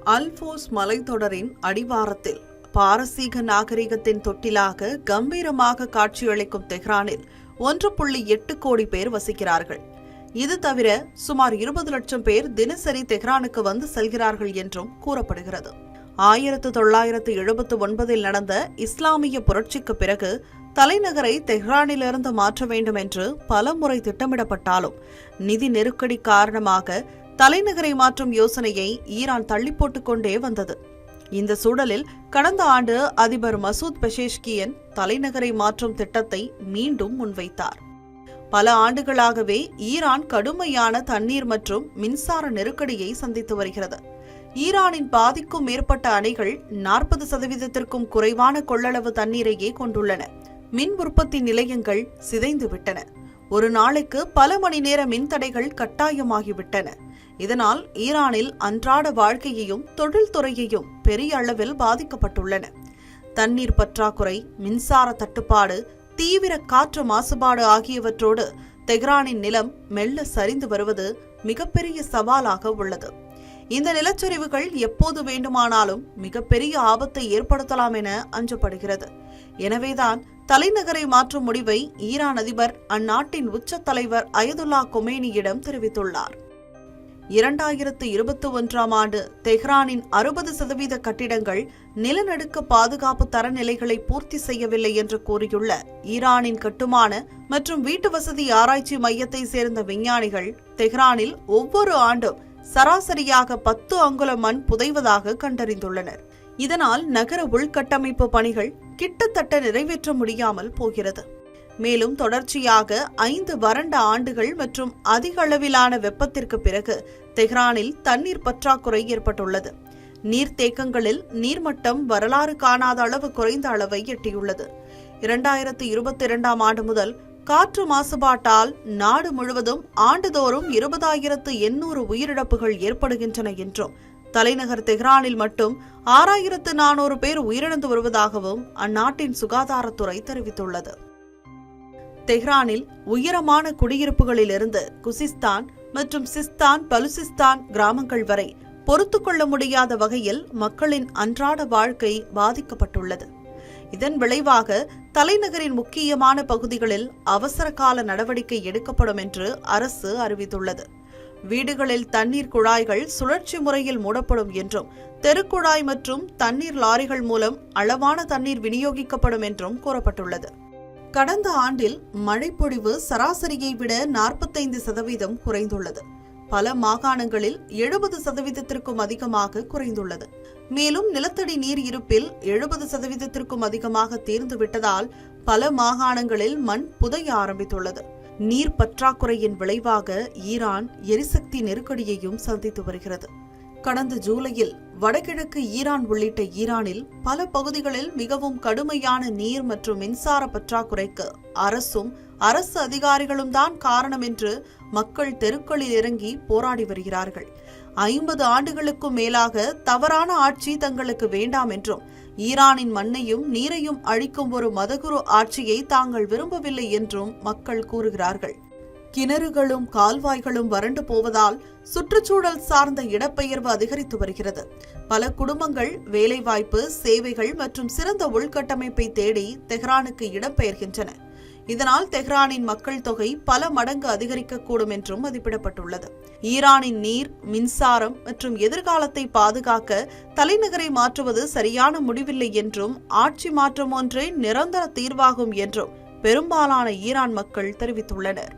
அல்போஸ் மலைத்தொடரின் அடிவாரத்தில் பாரசீக நாகரிகத்தின் தொட்டிலாக கம்பீரமாக காட்சியளிக்கும் தெஹ்ரானில் 1.8 கோடி பேர் வசிக்கிறார்கள். இது தவிர சுமார் 20 லட்சம் பேர் தினசரி தெஹ்ரானுக்கு வந்து செல்கிறார்கள் என்றும் கூறப்படுகிறது. 1979 நடந்த இஸ்லாமிய புரட்சிக்கு பிறகு தலைநகரை தெஹ்ரானிலிருந்து மாற்ற வேண்டும் என்று பலமுறை திட்டமிடப்பட்டாலும் நிதி நெருக்கடி காரணமாக தலைநகரை மாற்றும் யோசனையை ஈரான் தள்ளி போட்டுக் கொண்டே வந்தது. இந்த சூழலில் கடந்த ஆண்டு அதிபர் மசூத் பெஷேஷ்கியன் தலைநகரை மாற்றும் திட்டத்தை மீண்டும் முன்வைத்தார். பல ஆண்டுகளாகவே ஈரான் கடுமையான தண்ணீர் மற்றும் மின்சார நெருக்கடியை சந்தித்து வருகிறது. ஈரானின் பாதிக்கும் மேற்பட்ட அணைகள் 40%த்திற்கும் குறைவான கொள்ளளவு தண்ணீரையே கொண்டுள்ளன. மின் உற்பத்தி நிலையங்கள் சிதைந்துவிட்டன. ஒரு நாளைக்கு பல மணி நேர மின்தடைகள் கட்டாயமாகிவிட்டன. இதனால் ஈரானில் அன்றாட வாழ்க்கையையும் தொழில்துறையையும் பெரிய அளவில் பாதிக்கப்பட்டுள்ளன. தண்ணீர் பற்றாக்குறை, மின்சார தட்டுப்பாடு, தீவிர காற்று மாசுபாடு ஆகியவற்றோடு தெஹ்ரானின் நிலம் மெல்ல சரிந்து வருவது மிகப்பெரிய சவாலாக உள்ளது. இந்த நிலச்சரிவுகள் எப்போது வேண்டுமானாலும் மிகப்பெரிய ஆபத்தை ஏற்படுத்தலாம் என அஞ்சப்படுகிறது. எனவேதான் தலைநகரை மாற்றும் முடிவை ஈரான் அதிபர் அந்நாட்டின் உச்ச தலைவர் அயதுல்லா கொமேனியிடம் தெரிவித்துள்ளார். 2021 ஆண்டு தெஹ்ரானின் 60% கட்டிடங்கள் நிலநடுக்க பாதுகாப்பு தரநிலைகளை பூர்த்தி செய்யவில்லை என்று கூறியுள்ள ஈரானின் கட்டுமான மற்றும் வீட்டு வசதி ஆராய்ச்சி மையத்தை சேர்ந்த விஞ்ஞானிகள் தெஹ்ரானில் ஒவ்வொரு ஆண்டும் சராசரியாக 10 அங்குலம் மண் புதைவதாக கண்டறிந்துள்ளனர். இதனால் நகர உள்கட்டமைப்பு பணிகள் கிட்டத்தட்ட நிறைவேற்ற முடியாமல் போகிறது. மேலும் தொடர்ச்சியாக 5 வறண்ட ஆண்டுகள் மற்றும் அதிக அளவிலான வெப்பத்திற்கு பிறகு தெஹ்ரானில் தண்ணீர் பற்றாக்குறை ஏற்பட்டுள்ளது. நீர்த்தேக்கங்களில் நீர்மட்டம் வரலாறு காணாத அளவு குறைந்த அளவை எட்டியுள்ளது. 2022 ஆண்டு முதல் காற்று மாசுபாட்டால் நாடு முழுவதும் ஆண்டுதோறும் 20,800 உயிரிழப்புகள் ஏற்படுகின்றன என்றும் தலைநகர் தெஹ்ரானில் மட்டும் 6,400 பேர் உயிரிழந்து வருவதாகவும் அந்நாட்டின் சுகாதாரத்துறை தெரிவித்துள்ளது. தெஹ்ரானில் உயரமான குடியிருப்புகளிலிருந்து குசிஸ்தான் மற்றும் சிஸ்தான், பலுசிஸ்தான் கிராமங்கள் வரை பொறுத்துக்கொள்ள முடியாத வகையில் மக்களின் அன்றாட வாழ்க்கை பாதிக்கப்பட்டுள்ளது. இதன் விளைவாக தலைநகரின் முக்கியமான பகுதிகளில் அவசர கால நடவடிக்கை எடுக்கப்படும் என்று அரசு அறிவித்துள்ளது. வீடுகளில் தண்ணீர் குழாய்கள் சுழற்சி முறையில் மூடப்படும் என்றும் தெருக்குழாய் மற்றும் தண்ணீர் லாரிகள் மூலம் அளவான தண்ணீர் விநியோகிக்கப்படும் என்றும் கூறப்பட்டுள்ளது. கடந்த ஆண்டில் மழைப்பொழிவு சராசரியை விட 45% குறைந்துள்ளது. பல மாகாணங்களில் 70%த்திற்கும் அதிகமாக குறைந்துள்ளது. மேலும் நிலத்தடி நீர் இருப்பில் 70%த்திற்கும் அதிகமாக தீர்ந்துவிட்டதால் பல மாகாணங்களில் மண் புதைய ஆரம்பித்துள்ளது. நீர் பற்றாக்குறையின் விளைவாக ஈரான் எரிசக்தி நெருக்கடியையும் சந்தித்து வருகிறது. கடந்த ஜூலையில் வடகிழக்கு ஈரான் உள்ளிட்ட ஈரானில் பல பகுதிகளில் மிகவும் கடுமையான நீர் மற்றும் மின்சார பற்றாக்குறைக்கு அரசும் அரசு அதிகாரிகளும் தான் காரணம் என்று மக்கள் தெருக்களில் இறங்கி போராடி வருகிறார்கள். 50 ஆண்டுகளுக்கும் மேலாக தவறான ஆட்சி தங்களுக்கு வேண்டாம் என்றும் ஈரானின் மண்ணையும் நீரையும் அழிக்கும் ஒரு மதகுரு ஆட்சியை தாங்கள் விரும்பவில்லை என்றும் மக்கள் கூறுகிறார்கள். கிணறுகளும் கால்வாய்களும் வறண்டு போவதால் சுற்றுச்சூழல் சார்ந்த இடப்பெயர்வு அதிகரித்து வருகிறது. பல குடும்பங்கள் வேலைவாய்ப்பு, சேவைகள் மற்றும் சிறந்த உள்கட்டமைப்பை தேடி தெஹ்ரானுக்கு இடம்பெயர்கின்றன. இதனால் தெஹ்ரானின் மக்கள் தொகை பல மடங்கு அதிகரிக்கக்கூடும் என்றும் மதிப்பிடப்பட்டுள்ளது. ஈரானின் நீர், மின்சாரம் மற்றும் எதிர்காலத்தை பாதுகாக்க தலைநகரை மாற்றுவது சரியான முடிவில்லை என்றும் ஆட்சி மாற்றம் ஒன்றே நிரந்தர தீர்வாகும் என்றும் பெரும்பாலான ஈரான் மக்கள் தெரிவித்துள்ளனர்.